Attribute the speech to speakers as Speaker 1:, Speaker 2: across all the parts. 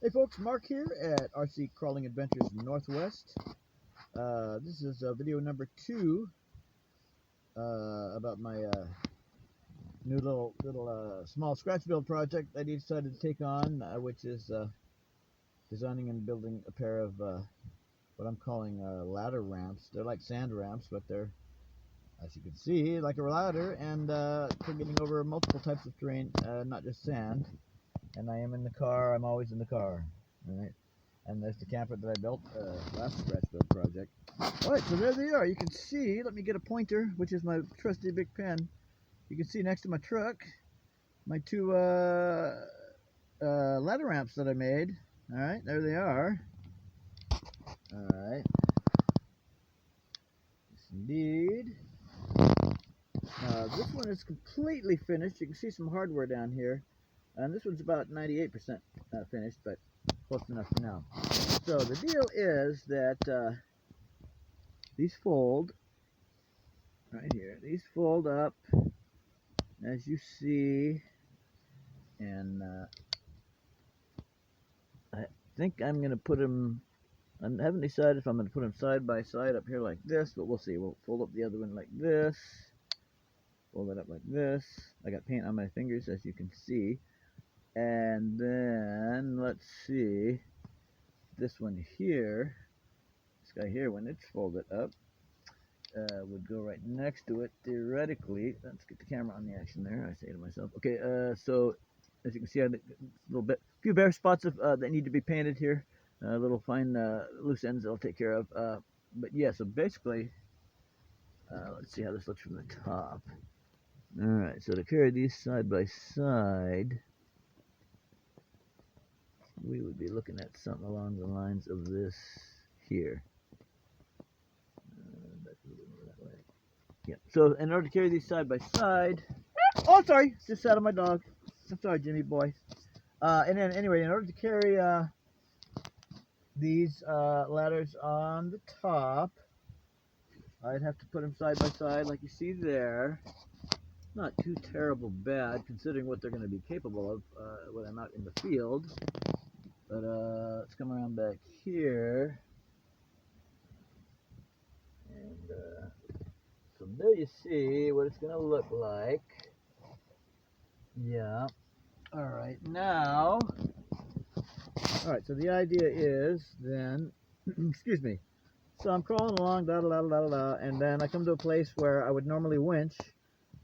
Speaker 1: Hey folks, Mark here at RC Crawling Adventures Northwest. This is video number 2 about my new little small scratch build project I decided to take on, which is designing and building a pair of what I'm calling ladder ramps. They're like sand ramps, but they're, as you can see, like a ladder, and for getting over multiple types of terrain, not just sand. And I am in the car. I'm always in the car. All right. And there's the camper that I built last scratch build project. Alright, so there they are. You can see, let me get a pointer, which is my trusty big pen. You can see next to my truck, my two ladder ramps that I made. Alright, there they are. Alright. Yes, indeed. This one is completely finished. You can see some hardware down here. And this one's about 98% finished, but close enough for now. So the deal is that these fold right here. These fold up, as you see, and I think I'm going to put them, I haven't decided if I'm going to put them side by side up here like this, but we'll see. We'll fold up the other one like this, fold it up like this. I got paint on my fingers, as you can see. And then, let's see, this one here, this guy here, when it's folded up, would go right next to it, theoretically. Let's get the camera on the action there, I say to myself. Okay, so as you can see, I have a few bare spots that need to be painted here. Little fine loose ends I'll take care of. But yeah, so basically, let's see how this looks from the top. Alright, so to carry these side by side, we would be looking at something along the lines of this here. Yeah, so in order to carry these side by side, oh, sorry, just out of my dog. I'm sorry, Jimmy boy. And then anyway, in order to carry these ladders on the top, I'd have to put them side by side like you see there. Not too terrible bad considering what they're going to be capable of when I'm out in the field. But let's come around back here. And so there you see what it's going to look like. Yeah. Alright, now, alright, so the idea is then, excuse me, so I'm crawling along, and then I come to a place where I would normally winch,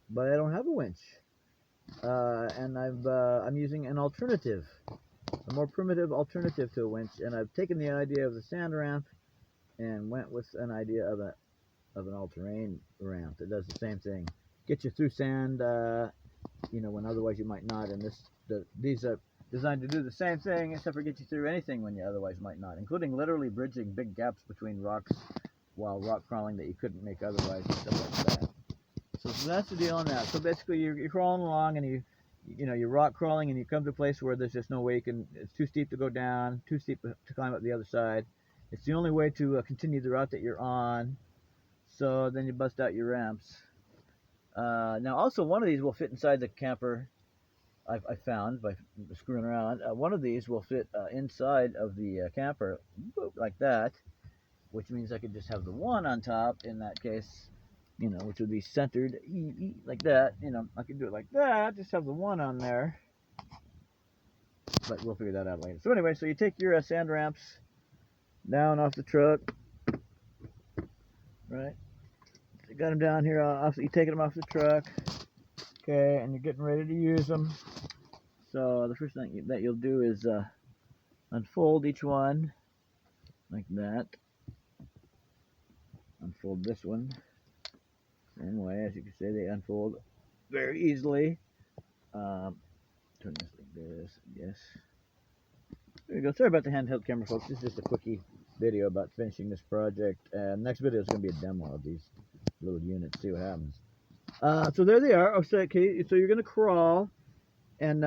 Speaker 1: but I don't have a winch. And I'm using an alternative, a more primitive alternative to a winch, and I've taken the idea of the sand ramp and went with an idea of an all-terrain ramp that does the same thing. Get you through sand, you know, when otherwise you might not, and these are designed to do the same thing, except for get you through anything when you otherwise might not, including literally bridging big gaps between rocks while rock crawling that you couldn't make otherwise and stuff like that. So that's the deal on that. So basically you're crawling along and you're rock crawling and you come to a place where there's just no way it's too steep to go down, too steep to climb up the other side. It's the only way to continue the route that you're on. So then you bust out your ramps. Now also one of these will fit inside the camper. I found by screwing around. One of these will fit inside of the camper like that, which means I could just have the one on top in that case, you know, which would be centered like that. You know, I could do it like that, just have the one on there, but we'll figure that out later. So anyway, so you take your sand ramps down off the truck, right? You got them down here, you're taking them off the truck, okay, and you're getting ready to use them. So the first thing that you'll do is unfold each one like that. Unfold this one same way. As you can see, they unfold very easily. Turn this like this, yes. There you go. Sorry about the handheld camera, folks. This is just a quickie video about finishing this project. Next video is going to be a demo of these little units. See what happens. So there they are. Okay, so you're going to crawl, and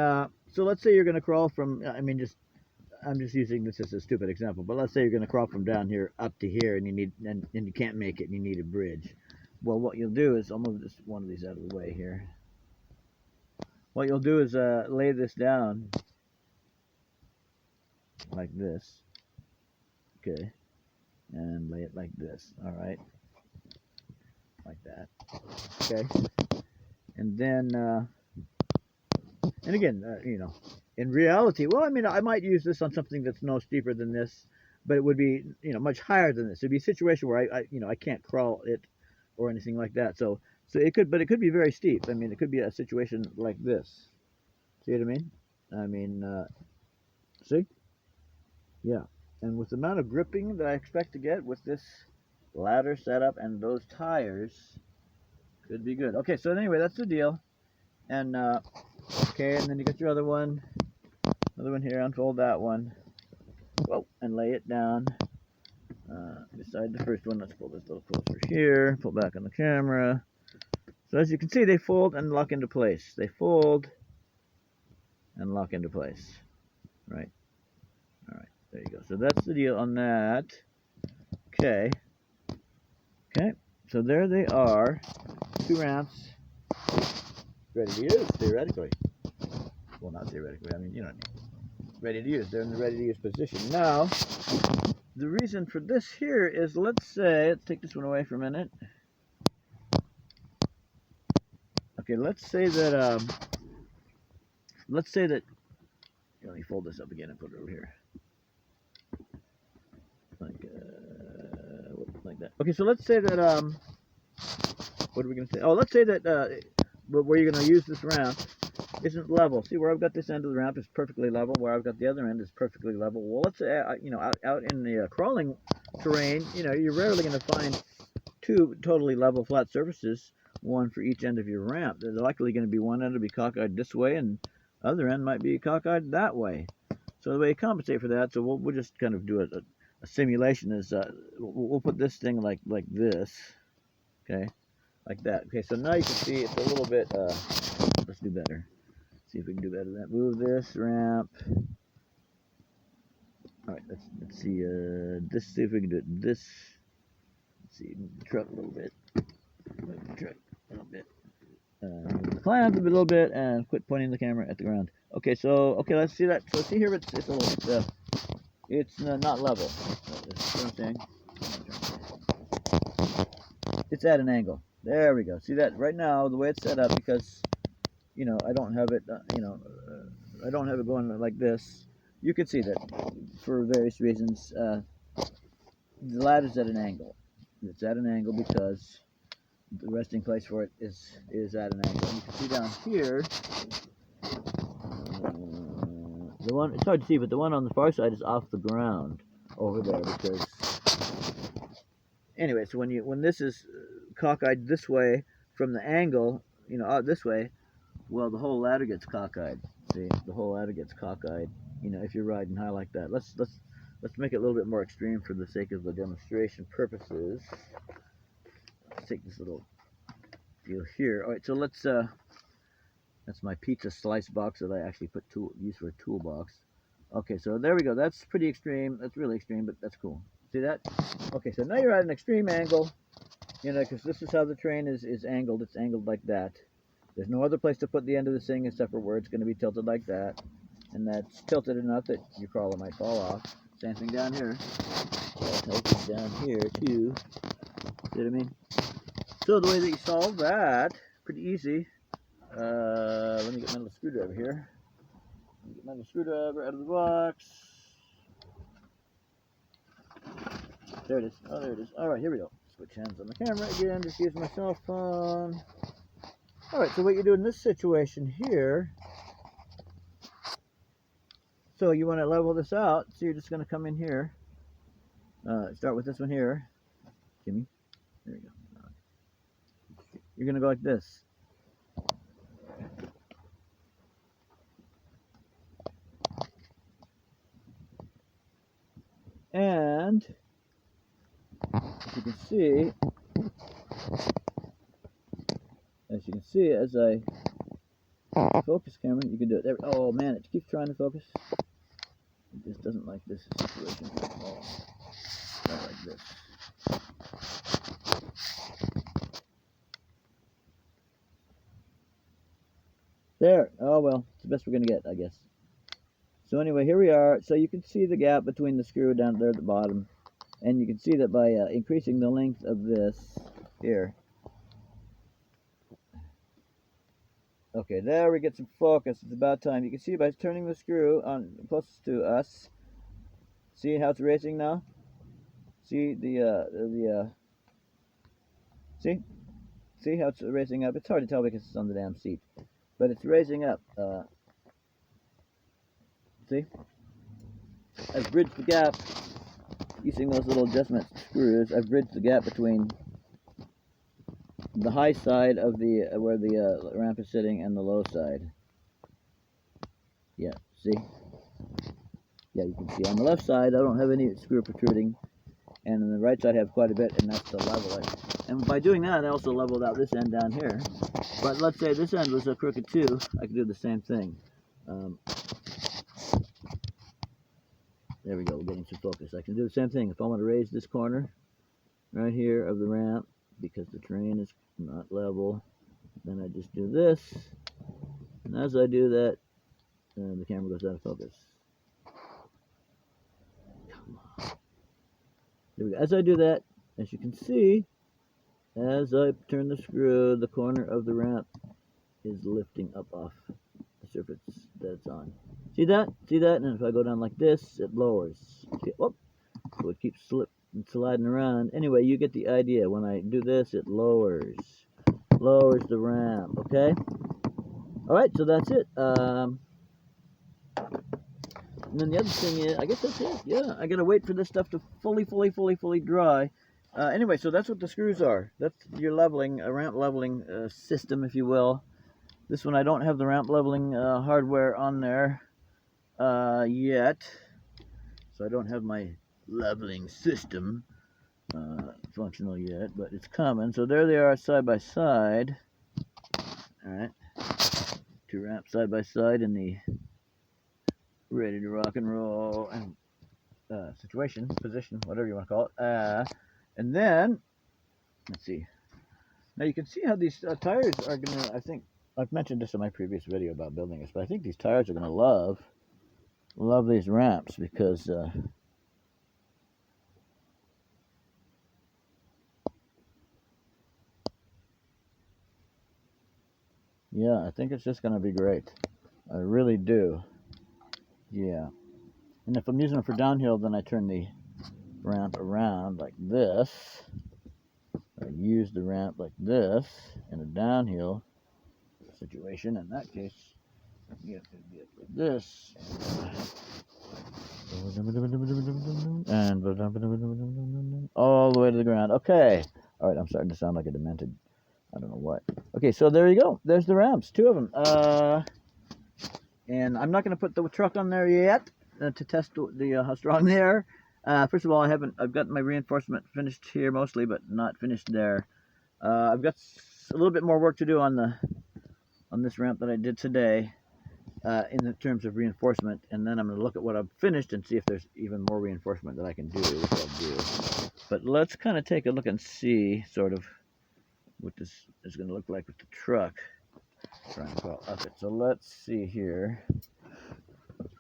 Speaker 1: so let's say you're going to crawl from, I'm just using this as a stupid example, but let's say you're going to crawl from down here up to here, and you can't make it, and you need a bridge. Well, what you'll do is, I'll move one of these out of the way here. What you'll do is lay this down like this. Okay, and lay it like this. All right, like that. Okay, and then and again, you know, in reality, well, I mean, I might use this on something that's no steeper than this, but it would be, you know, much higher than this. It'd be a situation where you know, I can't crawl it or anything like that. So it could, but it could be very steep. I mean, it could be a situation like this. See what I mean? I mean, see? Yeah. And with the amount of gripping that I expect to get with this ladder setup and those tires, could be good. Okay, so anyway, that's the deal. And okay, and then you got your other one here. Unfold that one. Whoa, and lay it down beside the first one. Let's pull this a little closer here. Pull back on the camera. So as you can see, they fold and lock into place. They fold and lock into place. Right. All right. There you go. So that's the deal on that. Okay. Okay. So there they are. 2 ramps ready to use, theoretically. Well, not theoretically. I mean, you know what I mean. Ready to use. They're in the ready to use position. Now, the reason for this here is, let's take this one away for a minute. Okay, let's say that, let me fold this up again and put it over here. Like that. Okay, so let's say that, what are we going to say? Oh, let's say that, where you're going to use this ramp isn't level. See, where I've got this end of the ramp is perfectly level, where I've got the other end is perfectly level. Well, let's say, you know, out in the crawling terrain, you know, you're rarely going to find 2 totally level flat surfaces, one for each end of your ramp. There's likely going to be one end to be cockeyed this way, and other end might be cockeyed that way. So the way you compensate for that, so we'll just kind of do a simulation is, we'll put this thing like this, okay, like that. Okay, so now you can see it's a little bit, let's do better. See if we can do better than that. Move this ramp. All right, let's see. See if we can do it. This. Let's see. Move the truck a little bit. Move the truck a little bit. Move the clamp a little bit, and quit pointing the camera at the ground. Okay, so let's see that. So see here, it's a little. It's not level. That's what I'm saying. It's at an angle. There we go. See that right now, the way it's set up, because you know, I don't have it, I don't have it going like this. You can see that for various reasons, the ladder's at an angle. It's at an angle because the resting place for it is at an angle. And you can see down here, the one, it's hard to see, but the one on the far side is off the ground over there because, anyway, so when this is cockeyed this way from the angle, you know, out this way, well, the whole ladder gets cockeyed. See, the whole ladder gets cockeyed. You know, if you're riding high like that. Let's make it a little bit more extreme for the sake of the demonstration purposes. Let's take this little deal here. All right, so let's. That's my pizza slice box that I actually use for a toolbox. Okay, so there we go. That's pretty extreme. That's really extreme, but that's cool. See that? Okay, so now you're at an extreme angle. You know, because this is how the train is angled. It's angled like that. There's no other place to put the end of this thing except for where it's going to be tilted like that. And that's tilted enough that your crawler might fall off. Same thing down here. Tilted down here too. See what I mean? So the way that you solve that, pretty easy. Let me get my little screwdriver here. Get my little screwdriver out of the box. There it is. Oh, there it is. All right, here we go. Switch hands on the camera again. Just use my cell phone. Alright, so what you do in this situation here, so you want to level this out, so you're just going to come in here, start with this one here, Jimmy, there you go, you're going to go like this, and as you can see, as I focus camera, you can do it. There. Oh man, it keeps trying to focus. It just doesn't like this situation at all. Not like this. There. Oh well, it's the best we're gonna get, I guess. So anyway, here we are. So you can see the gap between the screw down there at the bottom. And you can see that by increasing the length of this here. Okay, there we get some focus. It's about time. You can see by turning the screw on closest to us. See how it's racing now? See see how it's racing up? It's hard to tell because it's on the damn seat, but it's raising up. See? I've bridged the gap using those little adjustment screws. I've bridged the gap between the high side of the where the ramp is sitting and the low side. Yeah, see? Yeah, you can see on the left side I don't have any screw protruding, and on the right side I have quite a bit, and that's to level it. And by doing that, I also leveled out this end down here. But let's say this end was a crooked too, I could do the same thing. There we go, we're getting some focus. I can do the same thing. If I want to raise this corner right here of the ramp because the terrain is not level, then I just do this. And as I do that, the camera goes out of focus. Come on. There we go. As I do that, as you can see, as I turn the screw, the corner of the ramp is lifting up off the surface that it's on. See that? See that? And if I go down like this, it lowers. See? Whoop. So it keeps sliding around. Anyway, you get the idea. When I do this, it lowers the ramp. Okay? Alright, so that's it. And then the other thing is, I guess that's it. Yeah, I gotta wait for this stuff to fully dry. Anyway, so that's what the screws are. That's your leveling, a ramp leveling system, if you will. This one, I don't have the ramp leveling hardware on there yet, so I don't have my leveling system functional yet, but it's coming. So there they are side by side. All right, two ramps side by side in the ready to rock and roll and situation, position, whatever you want to call it. And then let's see. Now you can see how these tires are gonna. I think I've mentioned this in my previous video about building this, but I think these tires are gonna love these ramps because yeah, I think it's just gonna be great. I really do. Yeah. And if I'm using them for downhill, then I turn the ramp around like this. I use the ramp like this in a downhill situation. In that case, you have to get like this. And all the way to the ground. Okay. All right, I'm starting to sound like a demented, I don't know what. Okay, so there you go. There's the ramps, two of them. And I'm not going to put the truck on there yet to test the how strong they are. First of all, I've got my reinforcement finished here mostly, but not finished there. I've got a little bit more work to do on this ramp that I did today in the terms of reinforcement, and then I'm going to look at what I've finished and see if there's even more reinforcement that I can do, which I'll do. But let's kind of take a look and see sort of what this is going to look like with the truck. Trying to crawl up it. So let's see here.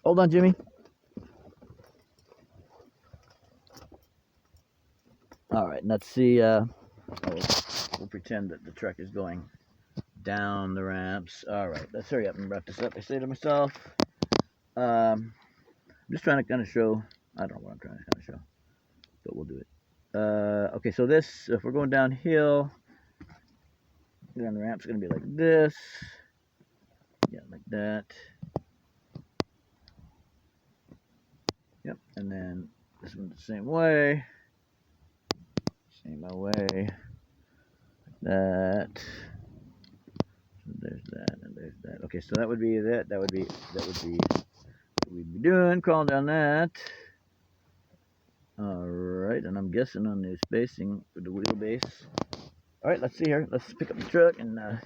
Speaker 1: Hold on, Jimmy. All right, let's see. We'll pretend that the truck is going down the ramps. All right, let's hurry up and wrap this up. I say to myself, I'm just trying to kind of show. I don't know what I'm trying to kind of show, but we'll do it. Okay, so this, if we're going downhill, then the ramp's going to be like this. Yeah, like that. Yep, and then this one's the same way. Same way. Like that. So there's that, and there's that. Okay, so that would be that. That would be what we'd be doing, crawling down that. Alright, and I'm guessing on the spacing for the wheelbase. Alright, let's see here. Let's pick up the truck and alright,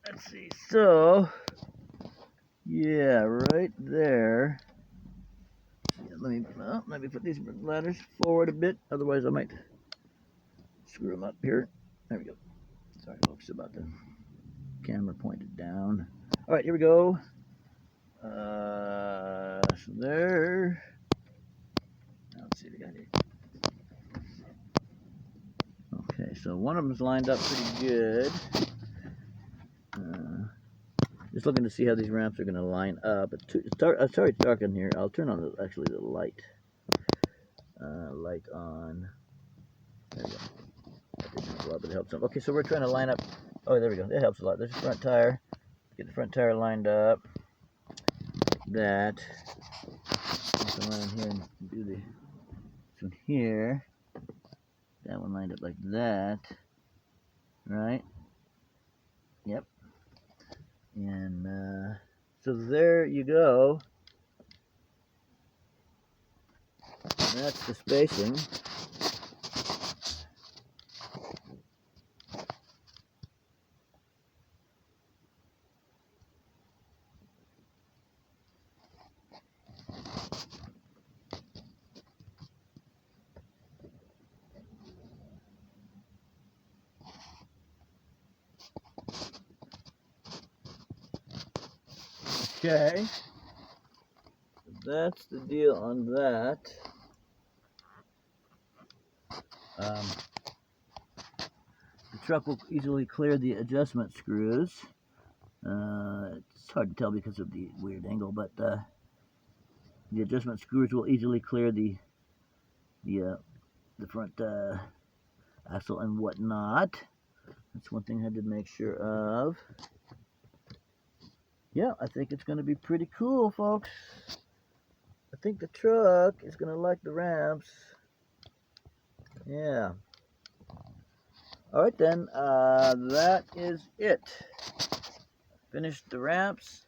Speaker 1: let's see. So yeah, right there. Let me put these ladders forward a bit, otherwise I might screw them up here. There we go. Sorry folks about the camera pointed down. Alright, here we go. So there. Let's see, we got it. Okay, so one of them is lined up pretty good. Just looking to see how these ramps are going to line up. Sorry, it's dark in here. I'll turn on actually the light. Light on. There we go. That didn't help a lot, but it helps some. Okay, so we're trying to line up. Oh, there we go. That helps a lot. There's the front tire. Get the front tire lined up. Like that. Come around here and do this one here. That one lined up like that. Right? Yep. And so there you go. That's the spacing. Okay, that's the deal on that. The truck will easily clear the adjustment screws. It's hard to tell because of the weird angle, but the adjustment screws will easily clear the front axle and whatnot. That's one thing I had to make sure of. Yeah, I think it's going to be pretty cool, folks. I think the truck is going to like the ramps. Yeah. All right, then. That is it. Finished the ramps,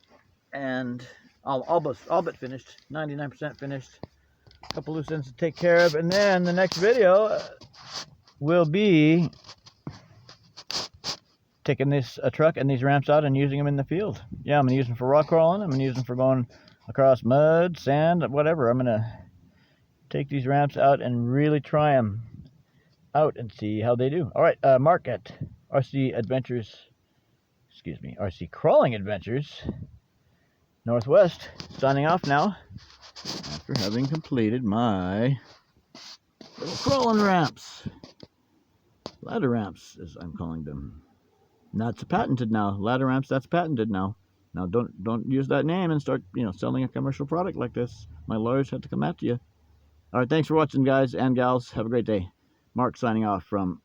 Speaker 1: and all but finished. 99% finished. A couple loose ends to take care of, and then the next video will be taking this truck and these ramps out and using them in the field. Yeah, I'm going to use them for rock crawling. I'm going to use them for going across mud, sand, whatever. I'm going to take these ramps out and really try them out and see how they do. All right, Mark at RC Crawling Adventures Northwest, signing off now after having completed my little crawling ramps. Ladder ramps, as I'm calling them. That's patented now. Ladder ramps, that's patented now. Now don't use that name and start, selling a commercial product like this. My lawyers have to come after you. All right, thanks for watching, guys and gals. Have a great day. Mark signing off from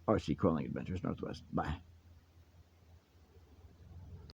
Speaker 1: RC Crawling Adventures Northwest. Bye.